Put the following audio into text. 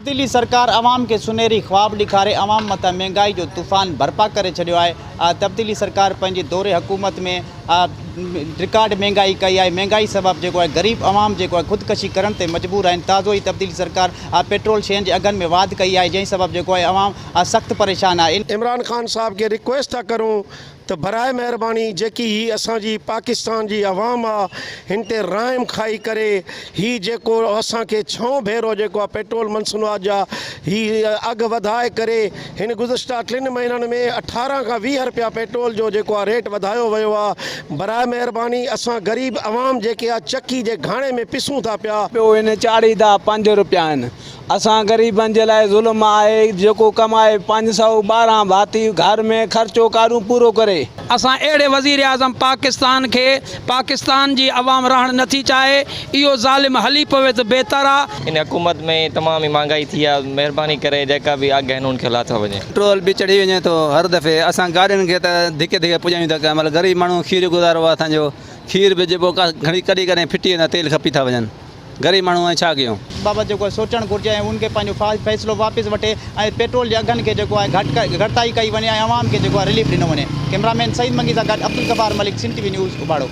दिल्ली सरकार अवाम के सुनहरी ख्वाब ॾेखारे अवाम मथा महंगाई जो तूफ़ान बर्पा करे छॾियो आहे। तब्दीली सरकार पंहिंजे दौरे हुकूमत में रिकॉर्ड महंगाई कई आहे। महंगाई सबब जेको आहे गरीब अवाम जेको आहे ख़ुदकशी करण ते मजबूर आहिनि। ताज़ो ई तब्दीली सरकार पेट्रोल शयुनि जे अघनि में वाध कई आहे, जंहिं सबब जेको आहे अवाम सख़्तु परेशान आहे। इमरान खान साहब के रिक्वेस्ट था करूँ तो बराए मेहरबानी जेकी ही असांजी पाकिस्तान जी अवाम आ हिन ते रहम खाई करे ही जेको असांखे छहों भेरो जेको आहे पेट्रोल मनसूबा जा ही अघु वधाए करे हिन गुज़िश्ता 3 महीननि में 18 खां 20 रुपया पेट्रोल जो जेको आहे रेट वधायो वियो आहे। बराए मेहरबानी असां गरीब अवाम जेके आहे चक्की जे घाणे में पिसूं था पिया। ॿियो हिन चाढ़ी था 5 रुपया आहिनि। असां ग़रीबनि जे लाइ ज़ुल्म आहे, जेको कमाए 512 भाती घर में ख़र्चो कारूं पूरो करे। असां अहिड़े वज़ीर आज़म पाकिस्तान खे पाकिस्तान जी अवाम रहण नथी चाहे, इहो ज़ालिम हली पवे त बहितर आहे। इन हुकूमत में तमामु महांगाई थी आहे, महिरबानी करे जेका बि अघु आहिनि उनखे लाथो वञे। पेट्रोल बि चढ़ी वञे थो हर दफ़े। असां गाॾियुनि खे त धिके धिके पुॼायूं था कयूं, मतिलबु ग़रीब माण्हू खीर गुज़ारो आहे। असांजो खीर बि जेको घणी कॾहिं कॾहिं फिटी वेंदा, तेल खपी था वञनि। गरीब माण्हू ऐं छा कयूं? बाबति जेको सोचणु घुरिजे ऐं उनखे पंहिंजो फ़ैसिलो वापसि वठे ऐं पेट्रोल जे अघनि खे जेको आहे घटिताई कई वञे ऐं अवाम खे जेको आहे रिलीफ ॾिनो वञे। कैमरामैन सईद मंगी सां गॾु अब्दुल गफ़ार मलिक, सिंध टीवी न्यूज़, उबाड़ो।